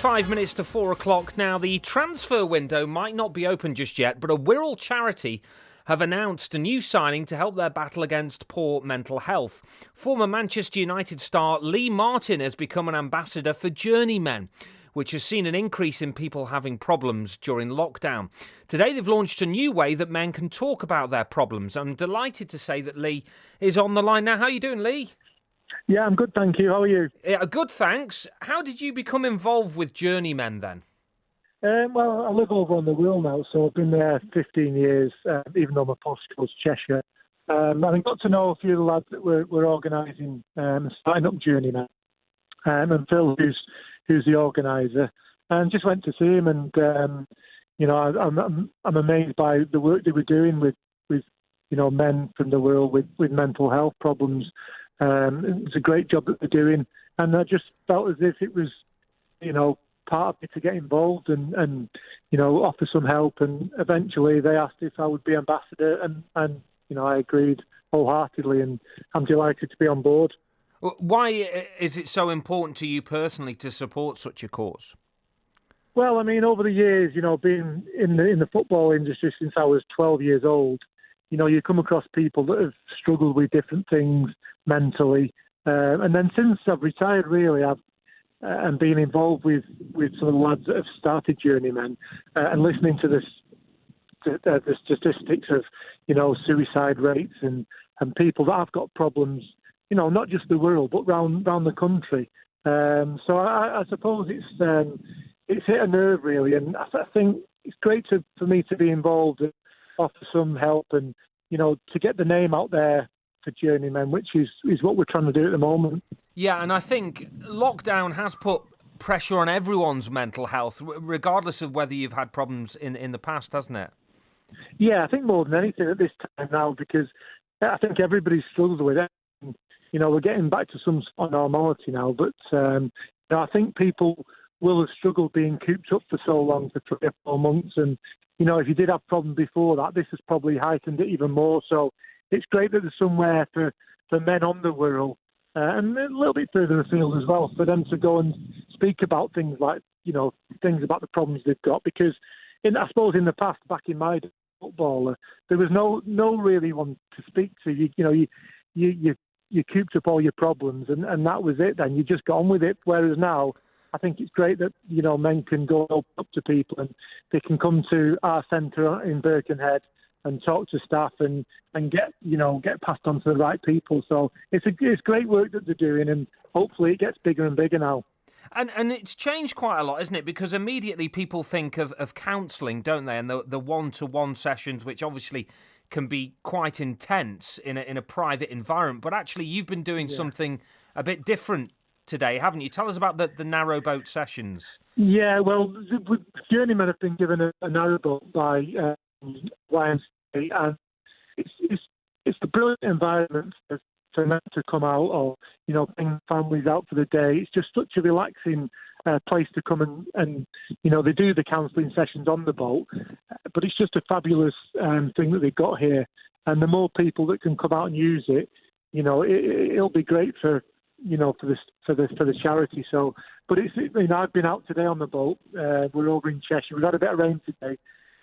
5 minutes to 4 o'clock now. The transfer window might not be open just yet, but a Wirral charity have announced a new signing to help their battle against poor mental health. Former Manchester United star Lee Martin has become an ambassador for JourneyMEN, which has seen an increase in people having problems during lockdown. Today they've launched a new way that men can talk about their problems. I'm delighted to say that Lee is on the line now. How are you doing, Lee? Yeah, I'm good, thank you. How are you? Yeah, good, thanks. How did you become involved with JourneyMEN then? Well, I live over on the Wirral now, so I've been there 15 years, even though my postcode's Cheshire. And I got to know a few of the lads that were organising and starting up JourneyMEN. And Phil, who's the organiser, and just went to see him. And I'm amazed by the work they were doing with men from the world with mental health problems. It's a great job that they're doing, and I just felt as if it was, part of me to get involved and offer some help. And eventually they asked if I would be ambassador, and I agreed wholeheartedly, and I'm delighted to be on board. Why is it so important to you personally to support such a cause? Well, I mean, over the years, being in the football industry since I was 12 years old, you come across people that have struggled with different things mentally. And then since I've retired, really, I've been involved with some of the lads that have started JourneyMEN and listening to the statistics of, suicide rates and people that have got problems, not just the world, but round the country. So I suppose it's hit a nerve, really. And I think it's great for me to be involved and offer some help and, to get the name out there for JourneyMEN, which is what we're trying to do at the moment. Yeah, and I think lockdown has put pressure on everyone's mental health, regardless of whether you've had problems in the past, hasn't it? Yeah, I think more than anything at this time now, because I think everybody's struggled with it. We're getting back to some sort of normality now, but I think people will have struggled being cooped up for so long, for 3 or 4 months. And, if you did have problems before that, this has probably heightened it even more. So it's great that there's somewhere for men on the Wirral, and a little bit further afield as well, for them to go and speak about things like, things about the problems they've got. Because I suppose in the past, back in my day, footballer, there was no really one to speak to. You cooped up all your problems, and that was it. Then you just got on with it. Whereas now, I think it's great that men can go up to people and they can come to our centre in Birkenhead and talk to staff and get passed on to the right people. So it's great work that they're doing, and hopefully it gets bigger and bigger now. And it's changed quite a lot, isn't it? Because immediately people think of counselling, don't they? And the one-to-one sessions, which obviously can be quite intense in a private environment. But actually, you've been doing something a bit different today, haven't you? Tell us about the Narrowboat Sessions. Yeah, well, JourneyMEN have been given a narrowboat by YMCA, and it's a brilliant environment for men to come out, or bring families out for the day. It's just such a relaxing place to come and they do the counselling sessions on the boat, but it's just a fabulous thing that they've got here. And the more people that can come out and use it, it'll be great for the charity. So, but I've been out today on the boat. We're over in Cheshire. We've had a bit of rain today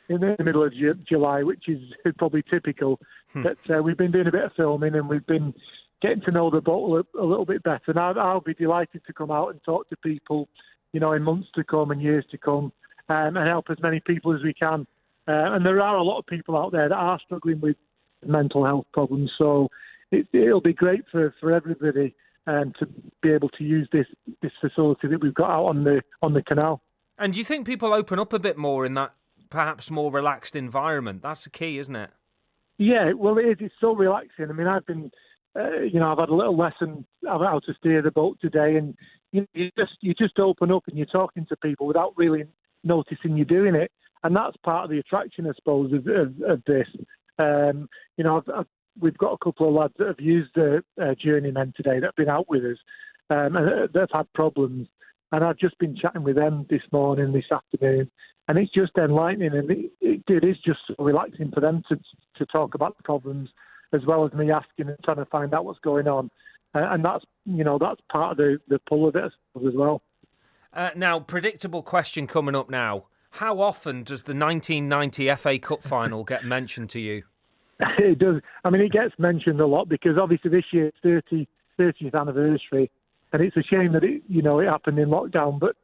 in the middle of July, which is probably typical. But we've been doing a bit of filming, and we've been getting to know the boat a little bit better. And I'll be delighted to come out and talk to people, in months to come and years to come, and help as many people as we can. And there are a lot of people out there that are struggling with mental health problems. So it'll be great for everybody to be able to use this facility that we've got out on the canal. And do you think people open up a bit more in that perhaps more relaxed environment? That's the key, isn't it? Yeah, well, it is. It's so relaxing. I mean, I've been, I've had a little lesson of how to steer the boat today, and you just open up and you're talking to people without really noticing you're doing it, and that's part of the attraction, I suppose, of this. We've got a couple of lads that have used the JourneyMEN today that have been out with us, and they've had problems. And I've just been chatting with them this morning, this afternoon, and it's just enlightening, and it is just so relaxing for them to talk about the problems, as well as me asking and trying to find out what's going on. And that's part of the pull of it as well. Now, predictable question coming up now. How often does the 1990 FA Cup final get mentioned to you? It does. I mean, it gets mentioned a lot because obviously this year it's 30th anniversary, and it's a shame that it happened in lockdown. But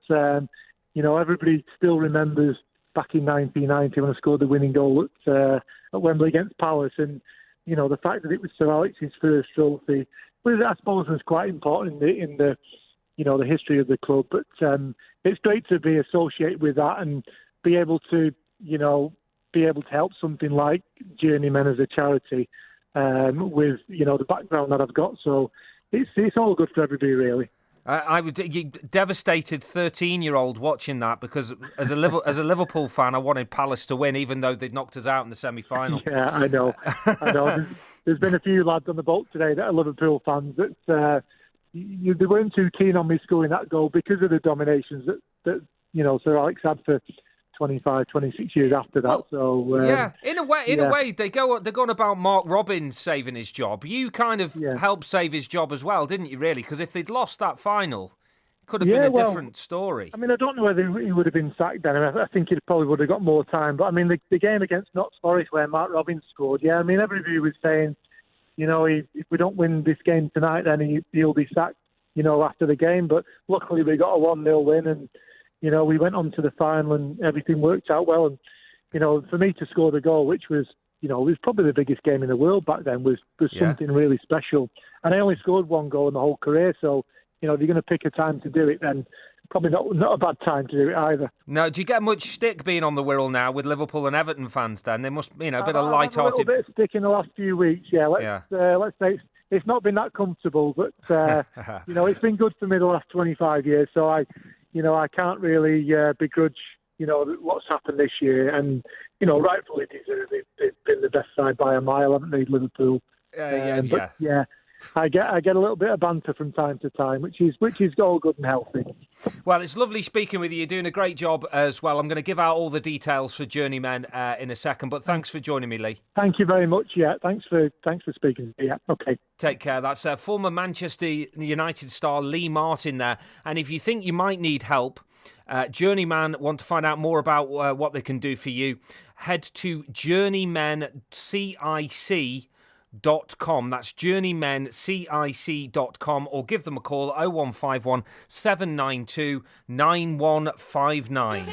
everybody still remembers back in 1990 when I scored the winning goal at Wembley against Palace, and the fact that it was Sir Alex's first trophy, was, I suppose, was quite important in the the history of the club. But it's great to be associated with that and be able to help something like JourneyMEN as a charity with the background that I've got. So it's all good for everybody, really. I would devastated 13-year-old watching that because as a Liverpool fan, I wanted Palace to win, even though they'd knocked us out in the semi-final. Yeah, I know. There's been a few lads on the boat today that are Liverpool fans that they weren't too keen on me scoring that goal because of the dominations that Sir Alex had for 25, 26 years after that. Well, so in a way, they're going about Mark Robins saving his job. You kind of helped save his job as well, didn't you? Really, because if they'd lost that final, it could have been a different story. I mean, I don't know whether he would have been sacked then. I think he probably would have got more time. But I mean, the game against Notts Forest where Mark Robins scored, I mean, everybody was saying, if we don't win this game tonight, then he'll be sacked, after the game. But luckily, we got a 1-0 win, and we went on to the final, and everything worked out well. And for me to score the goal, which was, it was probably the biggest game in the world back then, was something really special. And I only scored one goal in the whole career, so if you're going to pick a time to do it, then probably not a bad time to do it either. No, do you get much stick being on the Wirral now with Liverpool and Everton fans? Then there must, a bit of light-hearted. A little bit of stick in the last few weeks. Let's say it's not been that comfortable, but it's been good for me the last 25 years. So I can't really begrudge what's happened this year, and rightfully deserved. They've been the best side by a mile, haven't they, Liverpool? I get a little bit of banter from time to time, which is all good and healthy. Well, it's lovely speaking with you. You're doing a great job as well. I'm going to give out all the details for JourneyMEN in a second, but thanks for joining me, Lee. Thank you very much. Yeah, thanks for speaking. Yeah, okay. Take care. That's former Manchester United star Lee Martin there. And if you think you might need help, JourneyMEN want to find out more about what they can do for you, head to JourneyMenCIC.com. That's JourneyMenCIC.com, or give them a call 0151 792 9159.